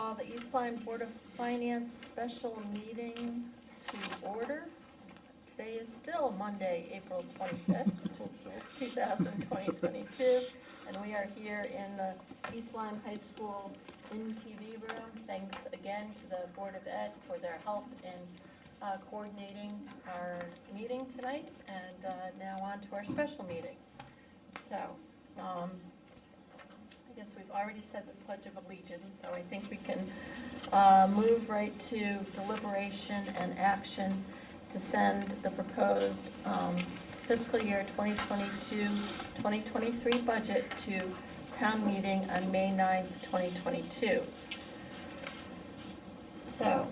call the East Lyme Board of Finance special meeting to order. Today is still Monday, April 25th, 2022, and we are here in the East Lyme High School in-TV room. Thanks again to the Board of Ed for their help in coordinating our meeting tonight, and now on to our special meeting. So, I guess we've already said the Pledge of Allegiance, so I think we can move right to deliberation and action to send the proposed fiscal year 2022-2023 budget to town meeting on May 9th, 2022. So,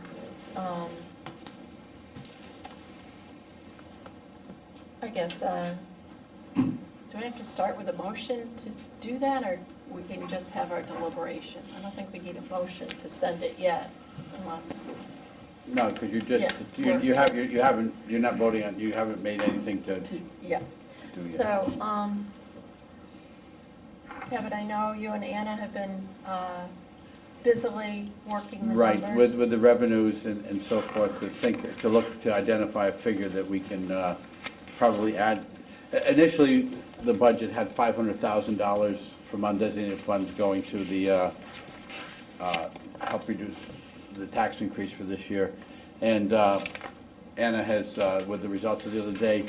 I guess, do we have to start with a motion to do that, or we can just have our deliberation? I don't think we need a motion to send it yet, unless. No, because you just, Yeah, you're not voting on, you haven't made anything to yeah. do yet. So, Kevin, I know you and Anna have been busily working the Right, numbers. with the revenues and so forth, to look to identify a figure that we can probably add. Initially, the budget had $500,000 from undesignated funds going to the help reduce the tax increase for this year. And Anna has, with the results of the other day,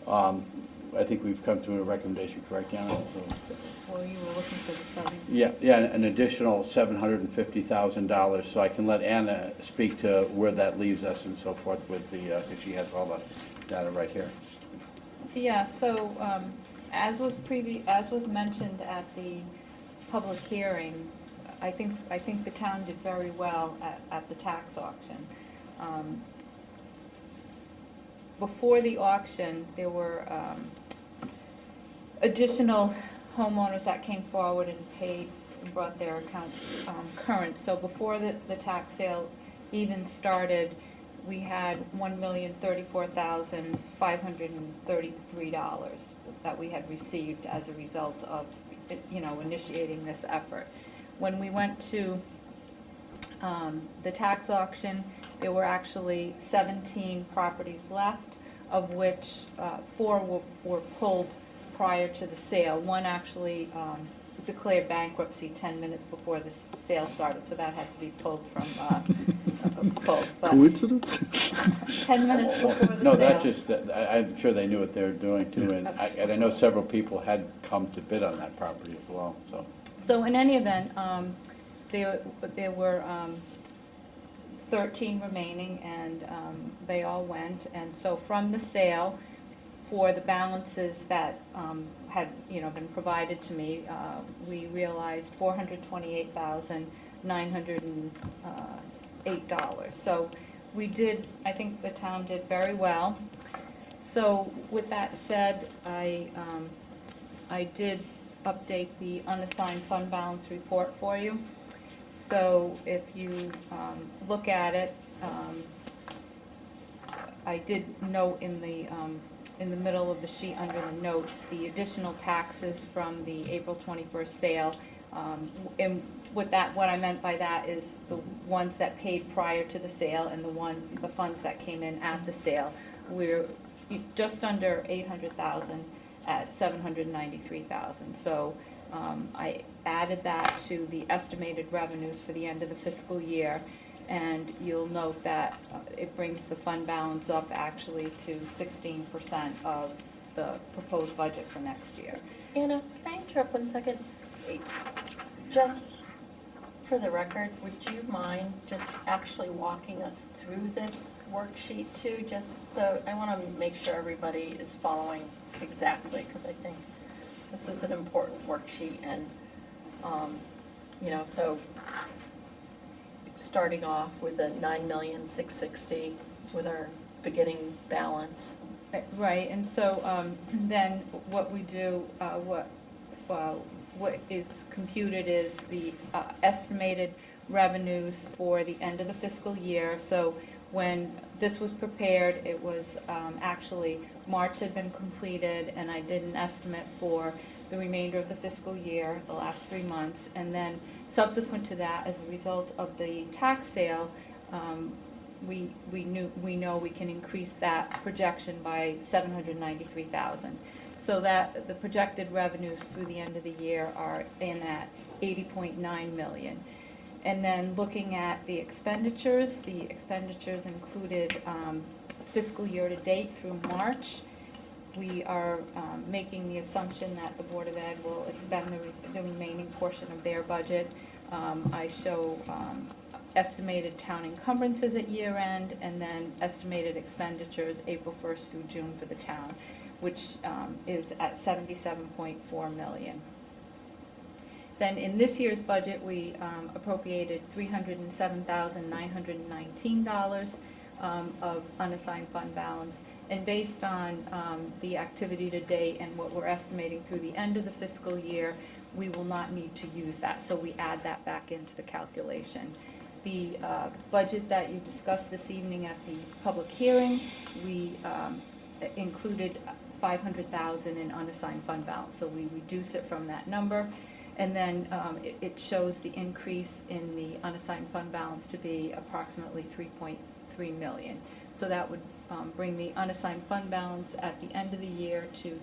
I think we've come to a recommendation, correct, Anna? Well, you were looking for the study. Yeah, an additional $750,000, so I can let Anna speak to where that leaves us and so forth with the, if she has all the data right here. Yeah, so as was mentioned at the public hearing, I think the town did very well at the tax auction. Before the auction, there were additional homeowners that came forward and paid and brought their accounts current. So before the tax sale even started, we had $1,034,533 that we had received as a result of, initiating this effort. When we went to the tax auction, there were actually 17 properties left, of which 4 were pulled prior to the sale. One actually declared bankruptcy 10 minutes before the sale started, so that had to be pulled from Coincidence? 10 minutes before the sale. No, that just, I'm sure they knew what they were doing too, and I know several people had come to bid on that property as well, so. So in any event, there were 13 remaining, and they all went. And so from the sale, for the balances that had been provided to me, we realized $428,908. So we did. I think the town did very well. So with that said, I did update the unassigned fund balance report for you. So if you look at it, I did note in the middle of the sheet under the notes the additional taxes from the April 21st sale. And what I meant by that is the ones that paid prior to the sale and the funds that came in at the sale. We're just under $800,000 at $793,000. So I added that to the estimated revenues for the end of the fiscal year, and you'll note that it brings the fund balance up actually to 16% of the proposed budget for next year. Anna, can I interrupt 1 second? Just for the record, would you mind just actually walking us through this worksheet too? Just so I want to make sure everybody is following exactly, because I think this is an important worksheet, and so starting off with the $9,660,000 with our beginning balance. Right, and so then what we do, what is computed is the estimated revenues for the end of the fiscal year. So when this was prepared, it was actually March had been completed, and I did an estimate for the remainder of the fiscal year, the last 3 months, and then Subsequent to that, as a result of the tax sale, we know we can increase that projection by $793,000. So that the projected revenues through the end of the year are in at $80.9 million. And then looking at the expenditures included fiscal year to date through March. We are making the assumption that the Board of Ed will expend the remaining portion of their budget. I show estimated town encumbrances at year end, and then estimated expenditures April 1st through June for the town, which is at $77.4 million. Then in this year's budget, we appropriated $307,919 of unassigned fund balance. And based on the activity to date and what we're estimating through the end of the fiscal year, we will not need to use that. So we add that back into the calculation. The budget that you discussed this evening at the public hearing, we included $500,000 in unassigned fund balance. So we reduce it from that number. And then it shows the increase in the unassigned fund balance to be approximately $3.3 million. So that would bring the unassigned fund balance at the end of the year to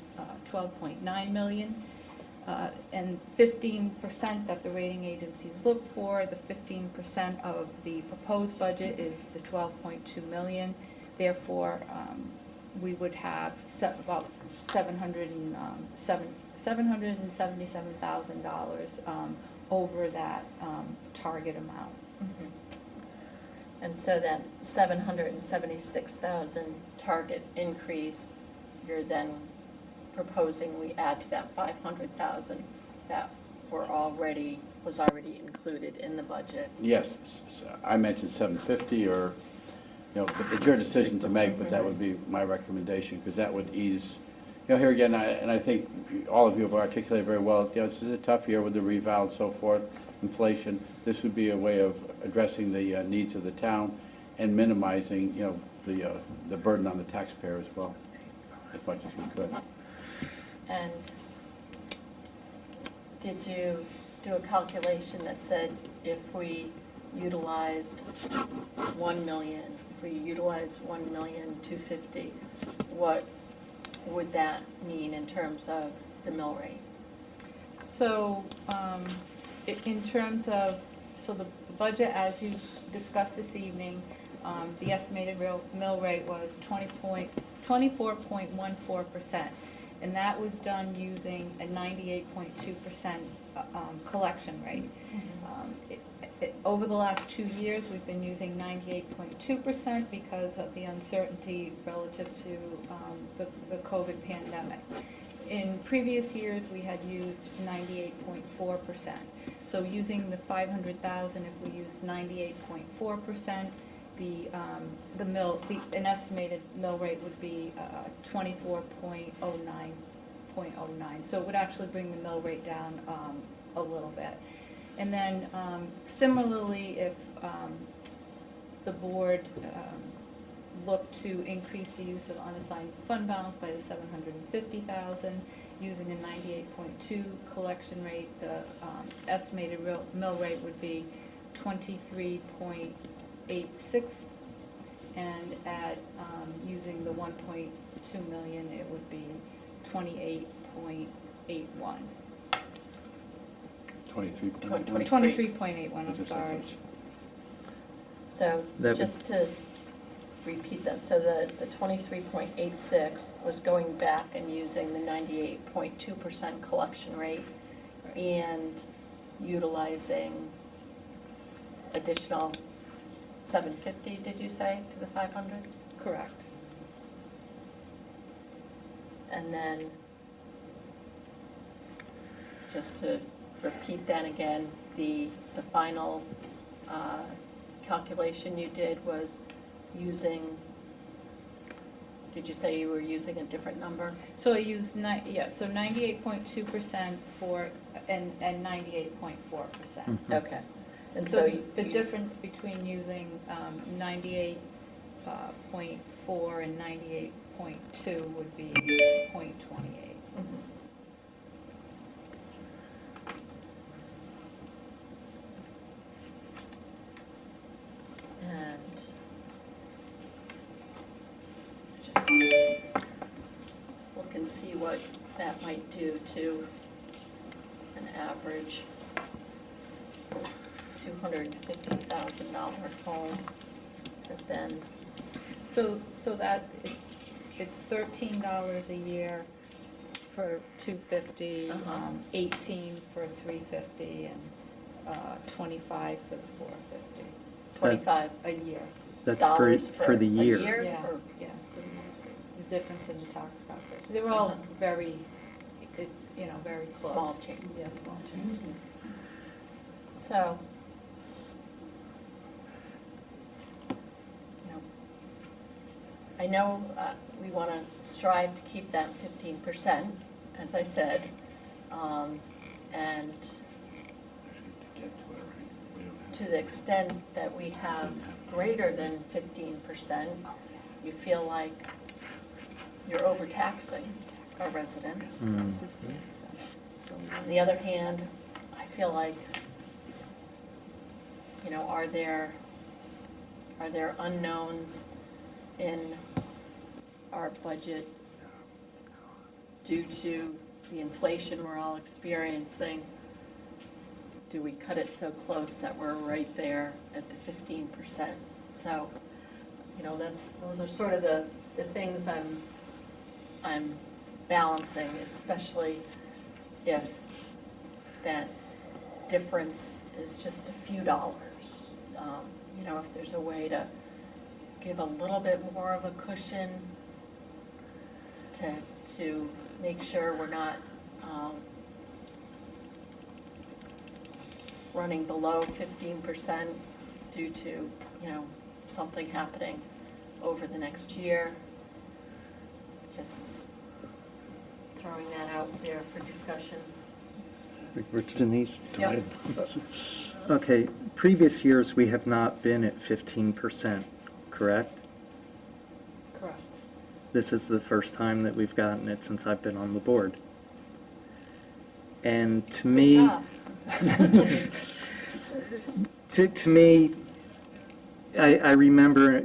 $12.9 million. And 15% that the rating agencies look for, the 15% of the proposed budget is the $12.2 million. Therefore, we would have about $777,000 over that target amount. Mm-hmm. And so that $776,000 target increase, you're then proposing we add to that $500,000 that was already included in the budget. Yes, I mentioned 750, or, it's your decision to make, but that would be my recommendation, because that would ease, here again, and I think all of you have articulated very well, this is a tough year with the reval and so forth, inflation. This would be a way of addressing the needs of the town and minimizing, the burden on the taxpayer as well, as much as we could. And did you do a calculation that said if we utilized $1 million, if we utilized $1,250,000, what would that mean in terms of the mill rate? So in terms of, the budget as you discussed this evening, the estimated mill rate was 24.14%. And that was done using a 98.2% collection rate. Over the last 2 years, we've been using 98.2% because of the uncertainty relative to the COVID pandemic. In previous years, we had used 98.4%. So using the $500,000, if we used 98.4%, an estimated mill rate would be 24.09. So it would actually bring the mill rate down a little bit. And then similarly, if the board looked to increase the use of unassigned fund balance by the $750,000 using a 98.2 collection rate, the estimated mill rate would be 23.86, and at using the 1.2 million, it would be 28.81. 23.81, I'm sorry. So just to repeat that, so the 23.86 was going back and using the 98.2% collection rate and utilizing additional 750, did you say, to the 500? Correct. And then, just to repeat that again, the final calculation you did was using, did you say you were using a different number? So I used, so 98.2% for, and 98.4%. Okay. And So the difference between using 98.4 and 98.2 would be 0.28. and see what that might do to an average $250,000 home, but then, So that, it's $13 a year for 250, Uh-huh. 18 for 350, and 25 for the 450 $25 a year. That's dollars for the a year. year? Yeah, or- yeah, the difference in the tax brackets. They were all Uh-huh. very, very close. Small change. Yeah, small change. So, you know, I know we want to strive to keep that 15%, as I said, and to the extent that we have greater than 15%, you feel like you're overtaxing our residents. Mm. On the other hand, I feel like, are there unknowns in our budget due to the inflation we're all experiencing? Do we cut it so close that we're right there at the 15%? So, those are sort of the things I'm balancing, especially if that difference is just a few dollars. If there's a way to give a little bit more of a cushion to make sure we're not running below 15% due to, something happening over the next year. Just throwing that out there for discussion. Denise? Yep. Okay, previous years, we have not been at 15%, correct? Correct. This is the first time that we've gotten it since I've been on the board. And to me, Good job. to me, I remember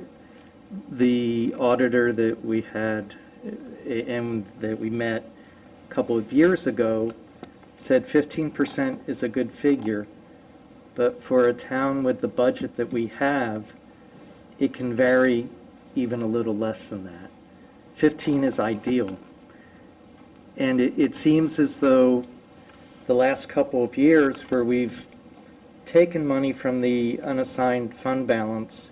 the auditor that we had and that we met a couple of years ago said 15% is a good figure, but for a town with the budget that we have, it can vary even a little less than that. 15 is ideal. And it seems as though the last couple of years where we've taken money from the unassigned fund balance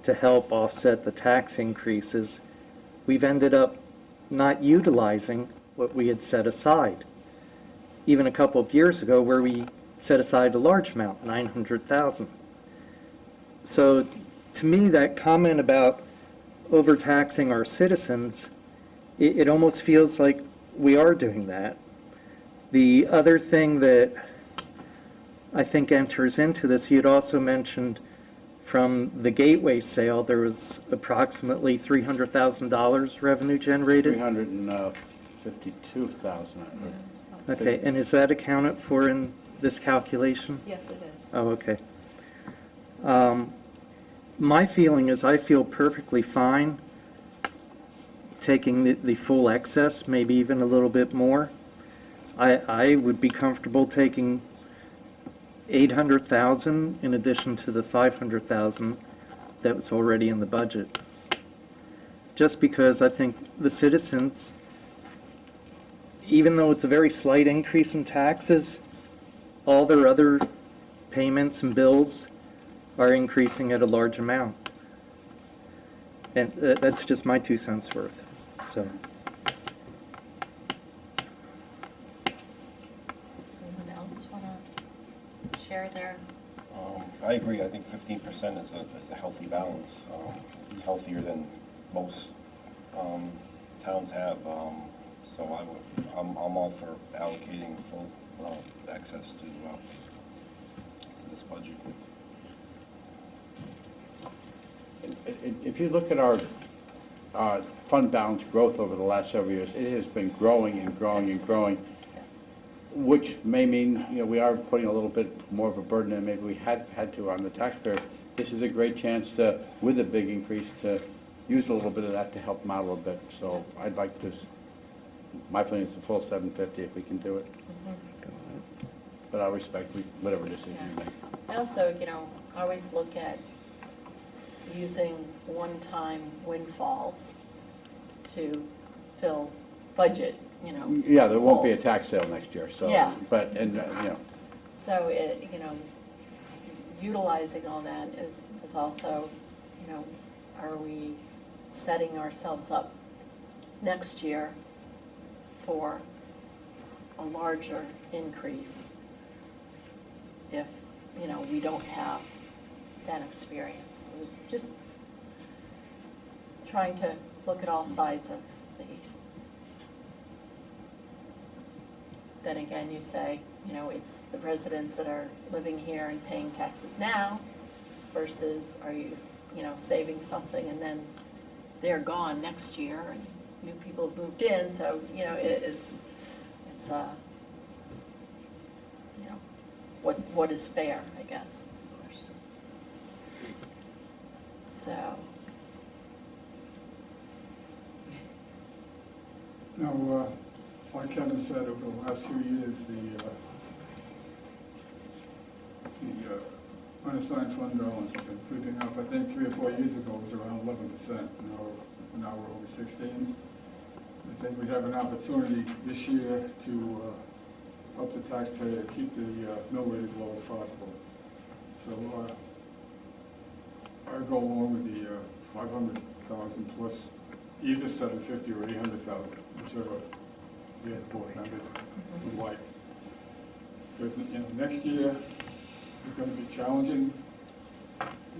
to help offset the tax increases, we've ended up not utilizing what we had set aside. Even a couple of years ago where we set aside a large amount, 900,000. So to me, that comment about overtaxing our citizens, it almost feels like we are doing that. The other thing that I think enters into this, you'd also mentioned from the Gateway sale, there was approximately $300,000 revenue generated. 352,000, I heard. Okay, and is that accounted for in this calculation? Yes, it is. Oh, okay. My feeling is I feel perfectly fine taking the full excess, maybe even a little bit more. I would be comfortable taking 800,000 in addition to the 500,000 that was already in the budget. Just because I think the citizens, even though it's a very slight increase in taxes, all their other payments and bills are increasing at a large amount. And that's just my 2 cents worth, so. Anyone else want to share their? I agree. I think 15% is a healthy balance. It's healthier than most towns have. So I'm all for allocating full access to this budget. If you look at our fund balance growth over the last several years, it has been growing and growing and growing, which may mean, we are putting a little bit more of a burden than maybe we had to on the taxpayer. This is a great chance to, with a big increase, to use a little bit of that to help them out a little bit. So I'd like to my feeling is the full 750 if we can do it, Mhm. but I'll respect whatever decision you Yeah. make. I also, always look at using one-time windfalls to fill budget, Yeah, there won't be a holes. tax sale next year, so, Yeah. but, So utilizing all that is also, are we setting ourselves up next year for a larger increase if, we don't have that experience? It was just trying to look at all sides of then again, you say, it's the residents that are living here and paying taxes now versus are you, saving something and then they're gone next year and new people have moved in, so, it's what is fair, I guess, is the question. So, Now, like Kevin said, over the last few years, the unassigned fund balance has been creeping up. I think 3 or 4 years ago it was around 11%. Now we're over 16. I think we have an opportunity this year to help the taxpayer keep the mill rate as low as possible. So I go along with the 500,000 plus either 750 or 800,000, whichever the board members would like. Because next year is going to be challenging.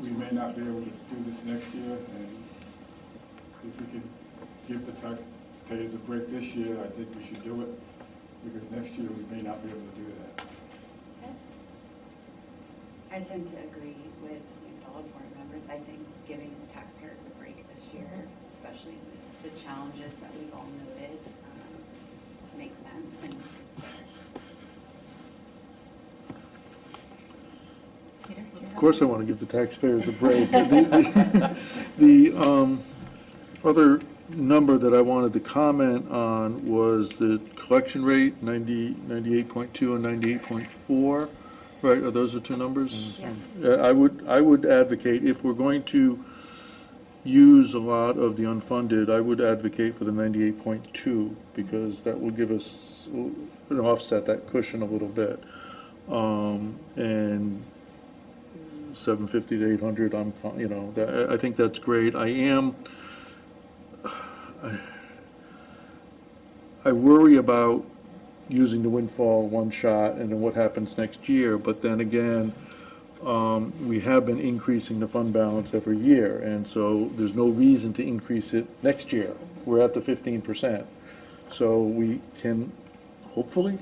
We may not be able to do this next year, and if we could give the taxpayers a break this year, I think we should do it, because next year we may not be able to do that. I tend to agree with my fellow board members. I think giving the taxpayers a break this year, especially with the challenges that we've all noted, makes sense and is fair. Peter? Of course I want to give the taxpayers a break. The other number that I wanted to comment on was the collection rate, 98.2 and 98.4, right? Are those the two numbers? Yes. I would advocate, if we're going to use a lot of the unfunded, I would advocate for the 98.2, because that will give us, offset that cushion a little bit. And 750 to 800, I'm fine, I think that's great. I worry about using the windfall one shot and then what happens next year, but then again, we have been increasing the fund balance every year, and so there's no reason to increase it next year. We're at the 15%. So we can hopefully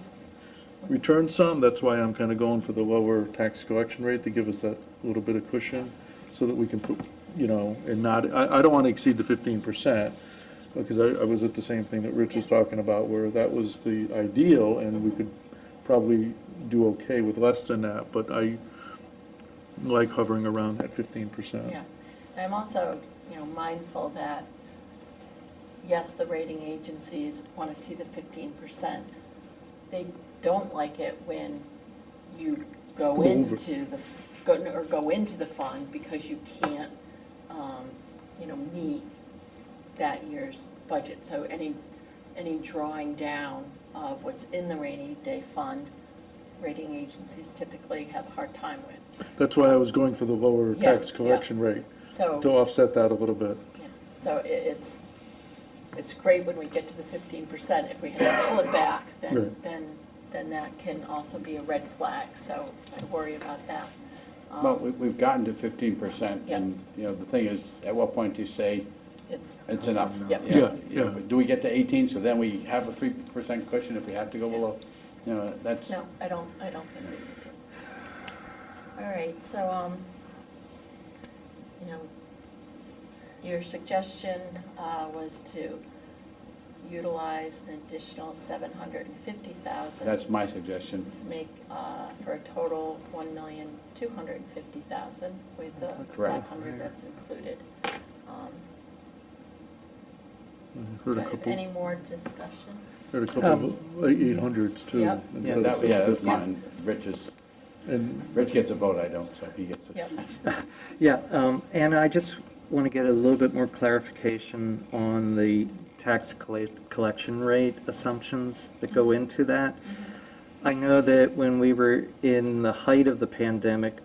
return some. That's why I'm kind of going for the lower tax collection rate, to give us that little bit of cushion, so that we can put, and not, I don't want to exceed the 15%, because I was at the same thing that Rich was talking about, where that was the ideal, and we could probably do okay with less than that, but I like hovering around that 15%. Yeah, and I'm also, mindful that, yes, the rating agencies want to see the 15%. They don't like it when you go Go over. go into the fund because you can't, meet that year's budget. So any drawing down of what's in the rainy day fund, rating agencies typically have a hard time with. That's why I was going for the lower Yeah, tax collection rate, So, to offset that a little bit. yeah, so it's great when we get to the 15%. If we have to pull it back, Right. then that can also be a red flag. So I worry about that. well, we've gotten to 15%, Yeah. and, the thing is, at what point do you say It's it's enough? Yep. Yeah. Do we get to 18, so then we have a 3% cushion if we have to go below? That's. No, I don't think we need to. All right, so, your suggestion was to utilize an additional 750,000. That's my suggestion. To make, for a total 1,250,000 with the Correct. 500 that's included. I heard a couple. Any more discussion? Had a couple of 800s too. Yep. instead of That was 750. mine. Rich's. And Rich gets a vote, I don't, so he gets the. Yep. Yeah, and I just want to get a little bit more clarification on the tax collection rate assumptions that go into that. I know that when we were in the height of the pandemic,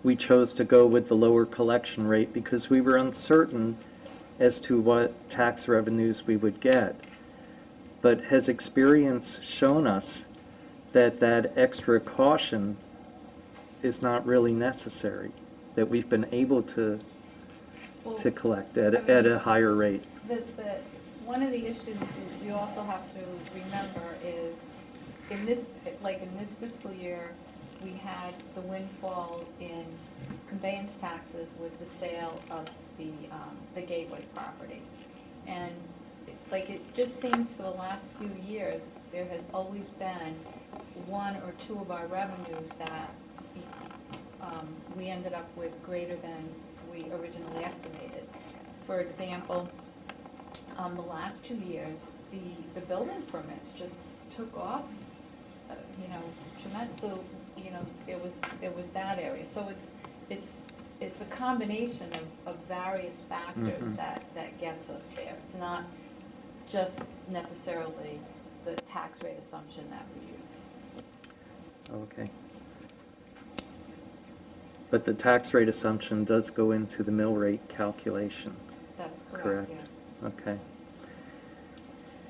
we chose to go with the lower collection rate because we were uncertain as to what tax revenues we would get. But has experience shown us that that extra caution is not really necessary, that we've been able to collect at a higher rate? One of the issues you also have to remember is, in this fiscal year, we had the windfall in conveyance taxes with the sale of the Gateway property. And it just seems for the last few years, there has always been one or two of our revenues that we ended up with greater than we originally estimated. For example, the last 2 years, the building permits just took off, tremendous. So, it was that area. So it's a combination of various factors that gets us there. It's not just necessarily the tax rate assumption that we use. Okay. But the tax rate assumption does go into the mill rate calculation. That's Correct. correct, yes. Okay.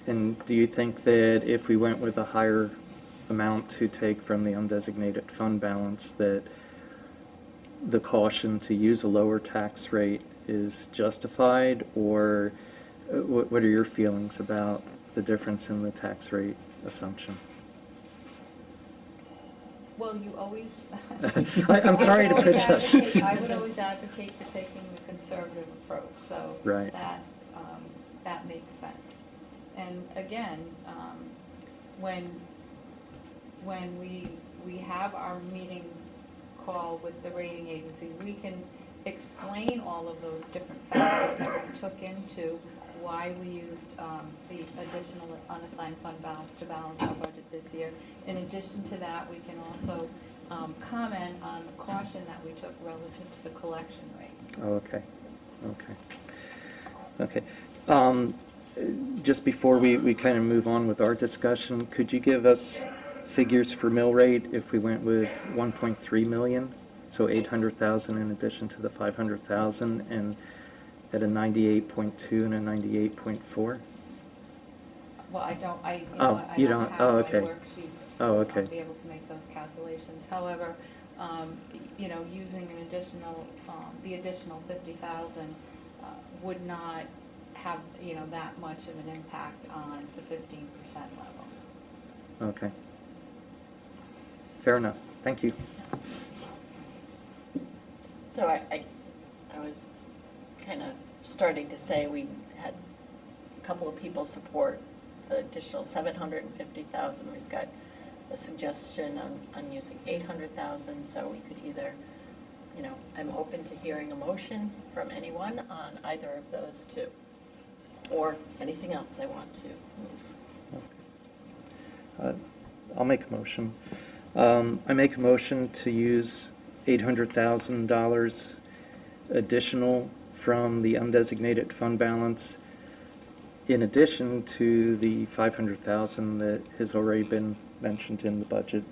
And do you think that if we went with a higher amount to take from the undesignated fund balance, that the caution to use a lower tax rate is justified, or what are your feelings about the difference in the tax rate assumption? Well, you always. I'm sorry to pitch us. I would always advocate for taking the conservative approach, so Right. that makes sense. And again, when we have our meeting call with the rating agency, we can explain all of those different factors that we took into why we used the additional unassigned fund balance to balance our budget this year. In addition to that, we can also comment on the caution that we took relative to the collection rate. Oh, okay. Just before we kind of move on with our discussion, could you give us figures for mill rate if we went with 1.3 million? So 800,000 in addition to the 500,000, and at a 98.2 and a 98.4? Well, I don't you have don't. my Oh, okay. worksheets. Oh, okay. I'll be able to make those calculations. However, using the additional 50,000 would not have, that much of an impact on the 15% level. Okay. Fair enough. Thank you. So I was kind of starting to say we had a couple of people support the additional 750,000. We've got a suggestion on using 800,000, so we could either, I'm open to hearing a motion from anyone on either of those two, or anything else I want to move. I'll make a motion. I make a motion to use $800,000 additional from the undesignated fund balance, in addition to the 500,000 that has already been mentioned in the budget.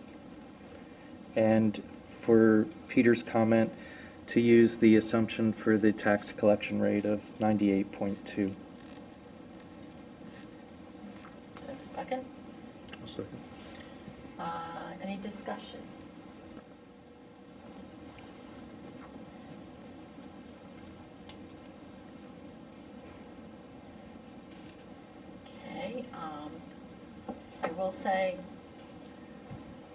And for Peter's comment, to use the assumption for the tax collection rate of 98.2. Do I have a second? I'll second. Any discussion? Okay, I will say,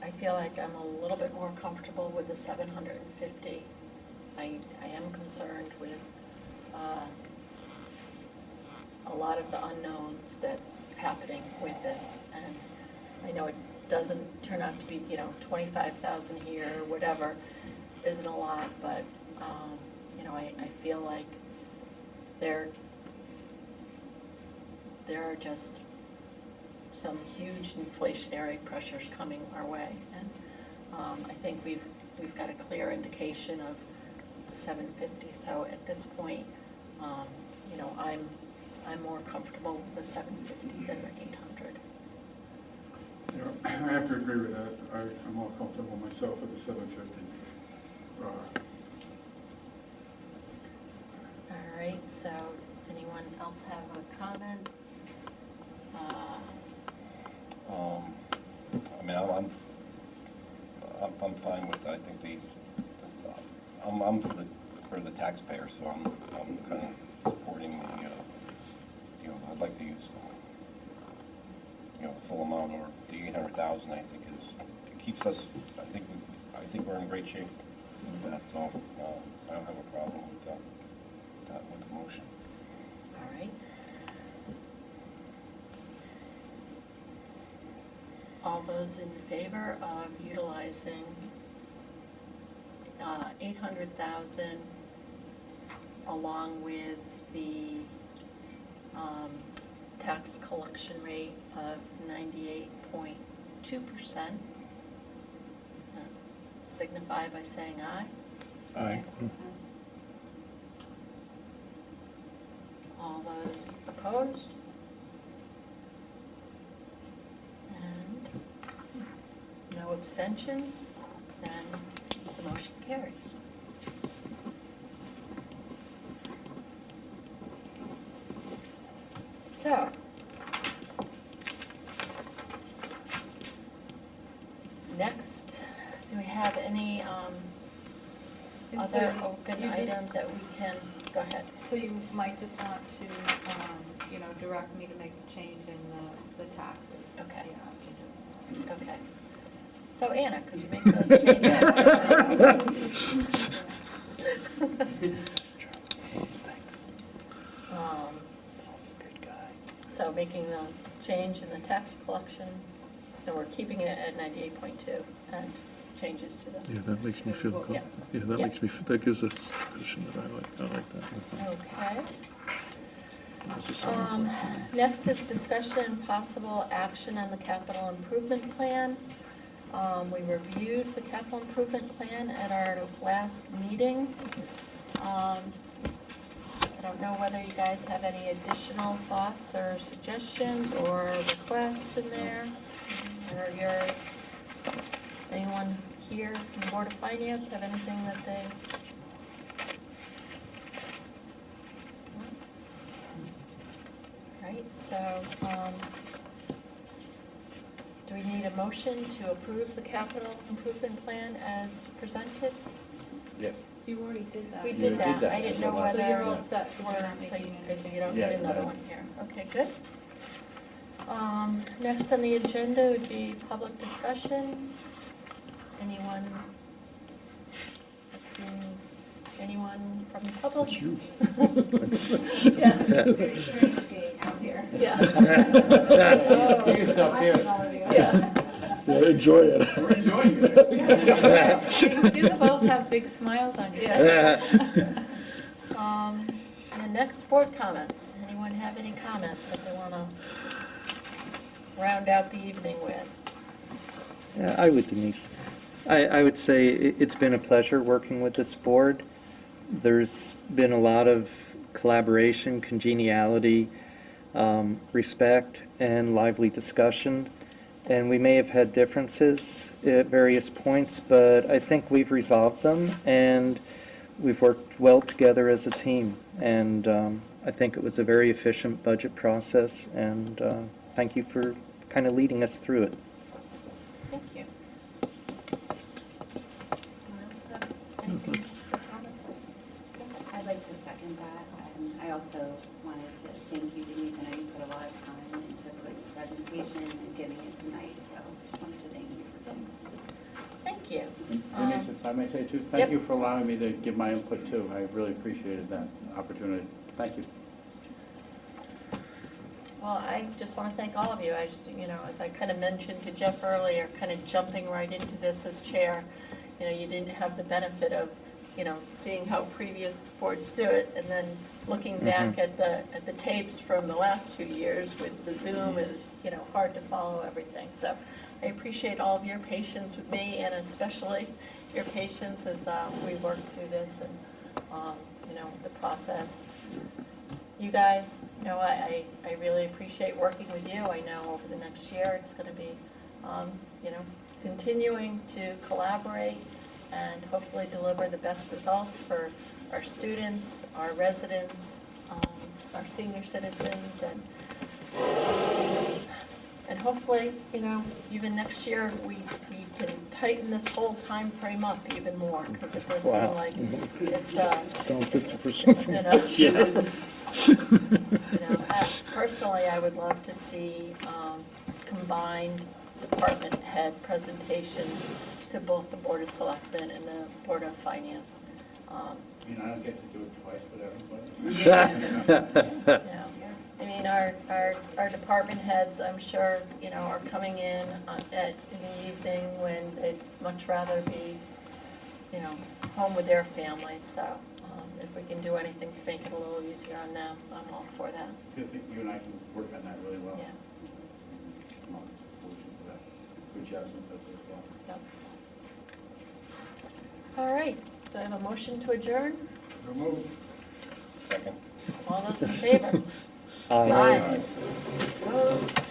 I feel like I'm a little bit more comfortable with the 750. I am concerned with a lot of the unknowns that's happening with this, and I know it doesn't turn out to be, 25,000 here or whatever isn't a lot, but, I feel like there are just some huge inflationary pressures coming our way. And I think we've got a clear indication of the 750. So at this point, you know, I'm more comfortable with the 750 than the 800. Yeah, I have to agree with that. I'm more comfortable myself with the 750. All right, so anyone else have a comment? I mean, I'm fine with, I think I'm for the taxpayer, so I'm kind of supporting the, you know, I'd like to use, you know, the full amount, or the 800,000, I think it keeps us, I think we're in great shape with that, so I don't have a problem with that, with the motion. All right. All those in favor of utilizing 800,000 along with the tax collection rate of 98.2%, signify by saying aye. Aye. All those opposed? And no abstentions? Then the motion carries. So, next, do we have any other open you just- items that we can, go ahead. So you might just want to, you know, direct me to make the change in the taxes. Okay. Yeah, I can do that. Okay. So Anna, could you make those changes? So making the change in the tax collection, and we're keeping it at 98.2, and changes to the. Yeah, that makes me feel good. Yeah. Yeah, that Yeah. makes me, that gives us cushion that I like that. Okay. This is something. Next is discussion and possible action on the capital improvement plan. We reviewed the capital improvement plan at our last meeting. I don't know whether you guys have any additional thoughts or suggestions or requests in there, or anyone here from the Board of Finance have anything that they? Right, so, do we need a motion to approve the capital improvement plan as presented? Yes. You already did that. We You did did that, that. I didn't know So whether. you're all set. We're not So making any you don't Yeah, need another no. one here. Okay, good. Next on the agenda would be public discussion. Anyone, let's see, anyone from the public? It's you. Yeah. Out here. Yeah. Put yourself here. Yeah. Yeah, enjoy it. We're enjoying it. You do both have big smiles on your Yeah. face. And next, board comments. Anyone have any comments that they want to round out the evening with? Yeah, I would, Denise. I would say it's been a pleasure working with this board. There's been a lot of collaboration, congeniality, respect, and lively discussion. And we may have had differences at various points, but I think we've resolved them, and we've worked well together as a team. And I think it was a very efficient budget process, and thank you for kind of leading us through it. Thank you. Anyone else have anything for comments? I'd like to second that. I also wanted to thank you, Denise, and I know you put a lot of time into putting the presentation and giving it tonight, so just wanted to thank you for doing that. Thank you. Denise, if I may say too, Yep. thank you for allowing me to give my input too. I really appreciated that opportunity. Thank you. Well, I just want to thank all of you. I just, you know, as I kind of mentioned to Jeff earlier, kind of jumping right into this as chair, you know, you didn't have the benefit of seeing how previous boards do it, and then looking back at the tapes from the last 2 years with the Zoom, is, hard to follow everything. So I appreciate all of your patience with me, and especially your patience as we work through this and, the process. You guys, I really appreciate working with you. I know over the next year, it's going to be, continuing to collaborate and hopefully deliver the best results for our students, our residents, our senior citizens, and hopefully, even next year, we can tighten this whole time frame up even more, because it does seem Wow. like it's, Down 50% from last year. Personally, I would love to see combined department head presentations to both the Board of Selectmen and the Board of Finance. I don't get to do it twice with everybody. Yeah. I mean, our department heads, I'm sure, are coming in in the evening when they'd much rather be, home with their families. So if we can do anything to make it a little easier on them, I'm all for that. I think you and I can work on that really well. Yeah. Come up with a solution for that. Good Jasmine does as well. Yep. All right. Do I have a motion to adjourn? So moved. Second. All those in favor? Aye. Opposed?